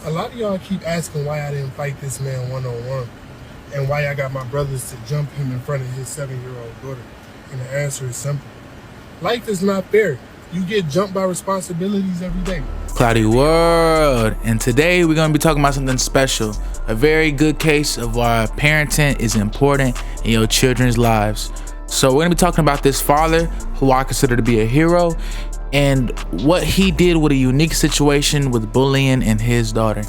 A lot of y'all keep asking why I didn't fight this man one-on-one and why I got my brothers to jump him in front of his 7-year-old daughter. And the answer is simple. Life is not fair. You get jumped by responsibilities every day. ClowdyWorld, and today we're going to be talking about something special, a very good case of why parenting is important in your children's lives. So we're going to be talking about this father who I consider to be a hero and what he did with a unique situation with bullying and his daughter.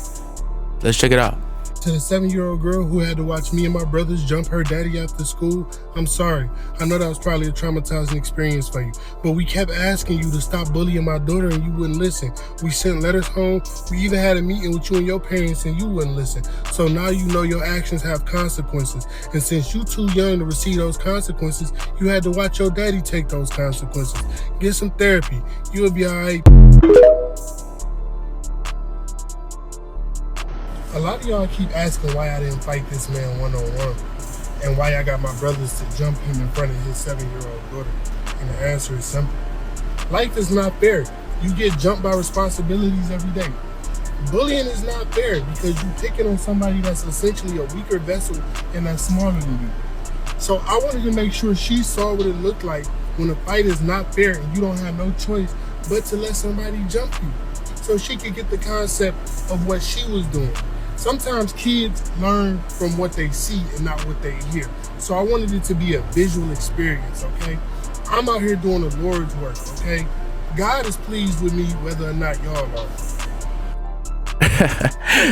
Let's check it out. To the 7-year-old girl who had to watch me and my brothers jump her daddy after school, I'm sorry. I know that was probably a traumatizing experience for you, but we kept asking you to stop bullying my daughter and you wouldn't listen. We sent letters home. We even had a meeting with you and your parents and you wouldn't listen. So now you know your actions have consequences. And since you too young to receive those consequences, you had to watch your daddy take those consequences. Get some therapy. You'll be all right. A lot of y'all keep asking why I didn't fight this man one-on-one and why I got my brothers to jump him in front of his 7-year-old daughter. And the answer is simple. Life is not fair. You get jumped by responsibilities every day. Bullying is not fair because you're picking on somebody that's essentially a weaker vessel and that's smaller than you. So I wanted to make sure she saw what it looked like when a fight is not fair and you don't have no choice but to let somebody jump you, so she could get the concept of what she was doing. Sometimes kids learn from what they see and not what they hear. So I wanted it to be a visual experience, okay? I'm out here doing the Lord's work, okay? God is pleased with me whether or not y'all are.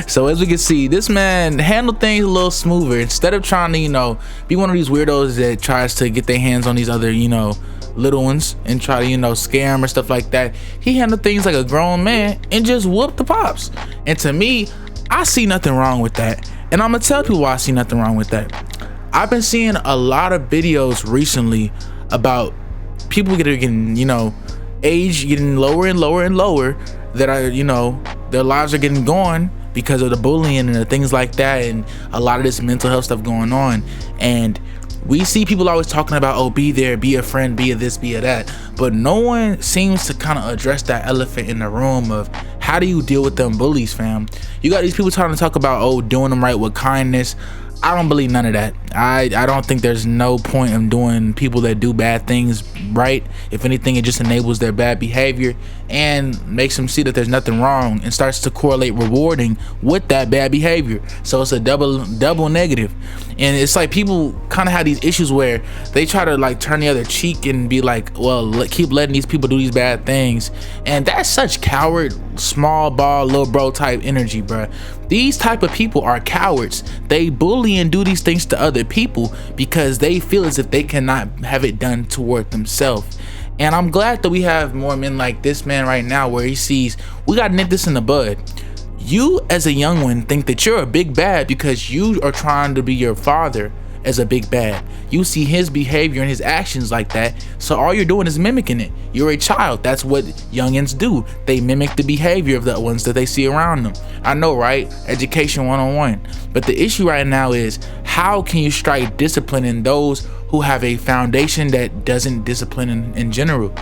So as we can see, this man handled things a little smoother. Instead of trying to, be one of these weirdos that tries to get their hands on these other, little ones and try to, scare them or stuff like that, he handled things like a grown man and just whooped the pops. And to me, I see nothing wrong with that, and I'm gonna tell people why I see nothing wrong with that. I've been seeing a lot of videos recently about people getting, age getting lower and lower and lower, that are, their lives are getting gone because of the bullying and the things like that, and a lot of this mental health stuff going on. And we see people always talking about, oh, be there, be a friend, be a this, be a that, but no one seems to kind of address that elephant in the room of how do you deal with them bullies, fam? You got these people trying to talk about, oh, doing them right with kindness. I don't believe none of that. I don't think there's no point in doing people that do bad things right. If anything, it just enables their bad behavior and makes them see that there's nothing wrong and starts to correlate rewarding with that bad behavior. So it's a double negative. And it's like people kind of have these issues where they try to turn the other cheek and be like, well, keep letting these people do these bad things. And that's such coward, small ball, little bro type energy, bruh. These type of people are cowards. They bully and do these things to other people because they feel as if they cannot have it done toward themselves. And I'm glad that we have more men like this man right now, where he sees we gotta nip this in the bud. You as a young one think that you're a big bad because you are trying to be your father as a big bad. You see his behavior and his actions like that, so all you're doing is mimicking it. You're a child. That's what youngins do. They mimic the behavior of the ones that they see around them. I know, right? Education 101. But the issue right now is, how can you strike discipline in those who have a foundation that doesn't discipline in general?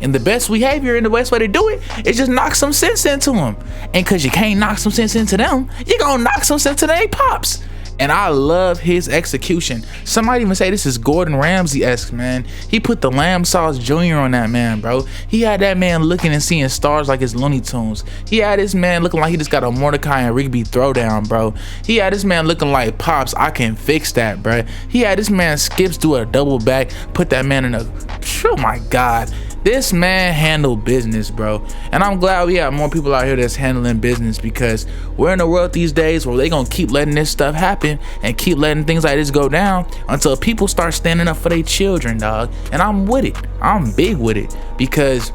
And the best behavior and the best way to do it is just knock some sense into them. And cause you can't knock some sense into them, you're gonna knock some sense into their pops. And I love his execution. Somebody even say this is Gordon Ramsay-esque, man. He put the lamb sauce junior on that man, bro. He had that man looking and seeing stars like his Looney Tunes. He had this man looking like he just got a Mordecai and Rigby throwdown, bro. He had this man looking like, Pops, I can fix that, bro. He had this man skips do a double back, put that man in a, oh my God. This man handled business, bro. And I'm glad we have more people out here that's handling business, because we're in a world these days where they gonna keep letting this stuff happen and keep letting things like this go down until people start standing up for their children, dog. And I'm with it. I'm big with it, because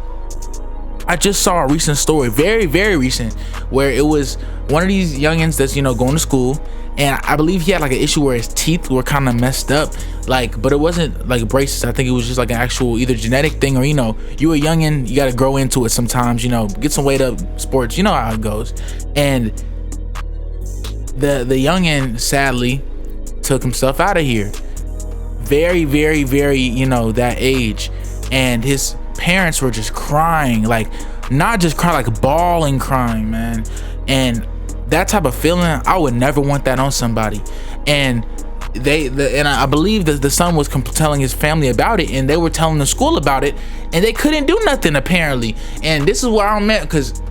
I just saw a recent story, very, very recent, where it was one of these youngins that's, going to school, and I believe he had like an issue where his teeth were kind of messed up, but it wasn't like braces. I think it was just like an actual either genetic thing or, you a youngin, you got to grow into it sometimes, get some weight up, sports, you know how it goes. And the youngin sadly took himself out of here, very, very, very, that age, and his parents were just crying, like not just crying, like bawling, crying, man. And that type of feeling, I would never want that on somebody. And I believe that the son was telling his family about it, and they were telling the school about it, and they couldn't do nothing apparently. And this is where I'm at, because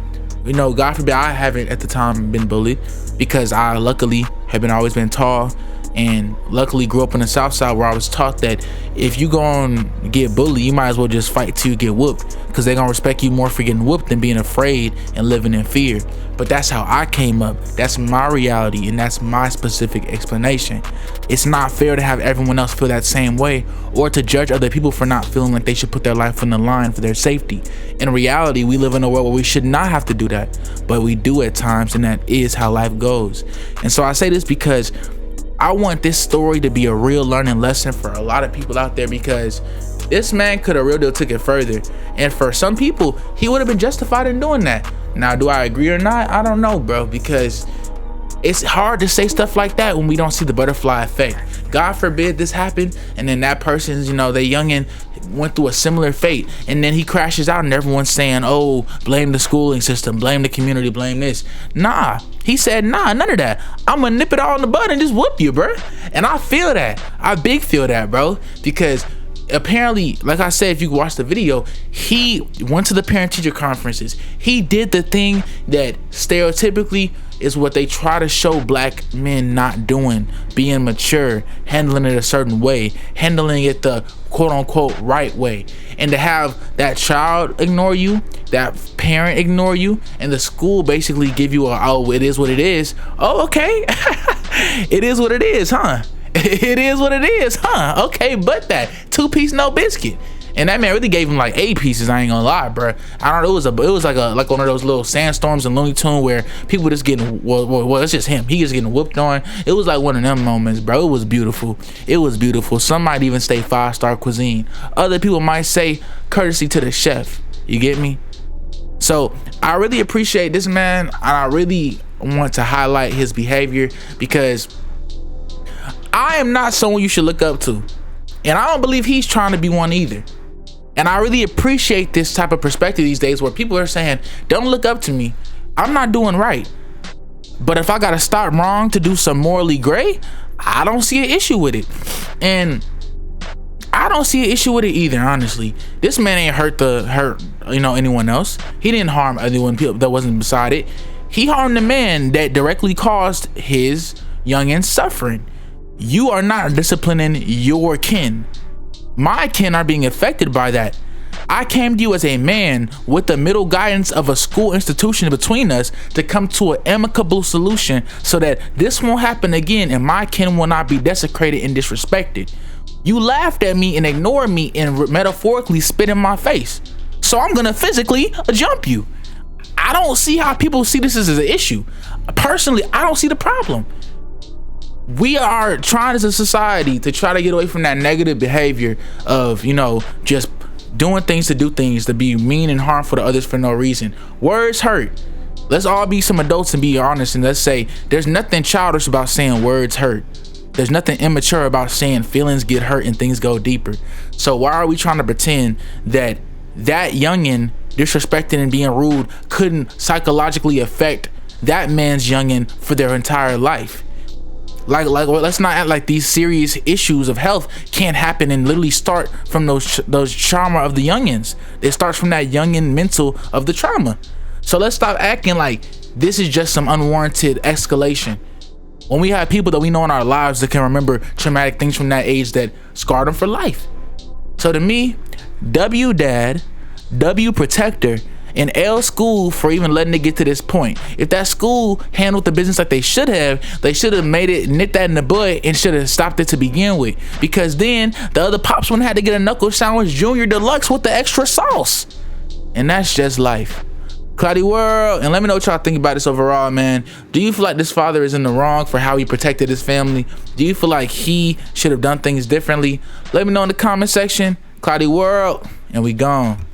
God forbid I haven't at the time been bullied, because I luckily have always been tall, and luckily grew up in the South Side, where I was taught that if you gonna get bullied, you might as well just fight till you get whooped, because they're gonna respect you more for getting whooped than being afraid and living in fear. But that's how I came up. That's my reality, and that's my specific explanation. It's not fair to have everyone else feel that same way, or to judge other people for not feeling like they should put their life on the line for their safety. In reality, we live in a world where we should not have to do that, but we do at times, and that is how life goes. And so I say this because I want this story to be a real learning lesson for a lot of people out there, because this man could have real deal took it further, and for some people he would have been justified in doing that. Now, do I agree or not? I don't know, bro, because it's hard to say stuff like that when we don't see the butterfly effect. God forbid this happened, and then that person's, they youngin' went through a similar fate, and then he crashes out and everyone's saying, oh, blame the schooling system, blame the community, blame this. Nah, he said, nah, none of that. I'm gonna nip it all in the bud and just whoop you, bro. And I feel that. I big feel that, bro, because apparently, like I said, if you watch the video, he went to the parent-teacher conferences. He did the thing that stereotypically is what they try to show black men not doing: being mature, handling it a certain way, handling it the quote-unquote right way. And to have that child ignore you, that parent ignore you, and the school basically give you a, oh, it is what it is. Oh, okay. It is what it is, huh? It is what it is, huh? Okay, but that 2-piece no biscuit. And that man really gave him like 8 pieces. I ain't gonna lie, bro. I don't know. It was like one of those little sandstorms in Looney Tunes where people just getting well, it's just him. He just getting whooped on. It was like one of them moments, bro. It was beautiful. It was beautiful. Some might even say 5-star cuisine. Other people might say courtesy to the chef. You get me? So I really appreciate this man, and I really want to highlight his behavior, because I am not someone you should look up to, and I don't believe he's trying to be one either. And I really appreciate this type of perspective these days, where people are saying, don't look up to me, I'm not doing right, but if I gotta start wrong to do some morally gray, I don't see an issue with it. And I don't see an issue with it either, honestly. This man ain't hurt anyone else. He didn't harm anyone that wasn't beside it. He harmed the man that directly caused his youngin' suffering. You are not disciplining your kin. My kin are being affected by that. I came to you as a man with the middle guidance of a school institution between us to come to an amicable solution so that this won't happen again and my kin will not be desecrated and disrespected. You laughed at me and ignored me and metaphorically spit in my face. So I'm gonna physically jump you. I don't see how people see this as an issue. Personally, I don't see the problem. We are trying as a society to try to get away from that negative behavior of, just doing things to do things, to be mean and harmful to others for no reason. Words hurt. Let's all be some adults and be honest, and let's say there's nothing childish about saying words hurt. There's nothing immature about saying feelings get hurt and things go deeper. So why are we trying to pretend that youngin' disrespecting and being rude couldn't psychologically affect that man's youngin' for their entire life? Like let's not act like these serious issues of health can't happen and literally start from those trauma of the youngins. It starts from that youngin' mental of the trauma. So let's stop acting like this is just some unwarranted escalation, when we have people that we know in our lives that can remember traumatic things from that age that scarred them for life. So to me, W dad, W protector, and L school for even letting it get to this point. If that school handled the business like they should have made it, nipped that in the bud, and should have stopped it to begin with. Because then the other pops wouldn't have to get a knuckle sandwich junior deluxe with the extra sauce. And that's just life. ClowdyWorld, and let me know what y'all think about this overall, man. Do you feel like this father is in the wrong for how he protected his family? Do you feel like he should have done things differently? Let me know in the comment section. ClowdyWorld, and we gone.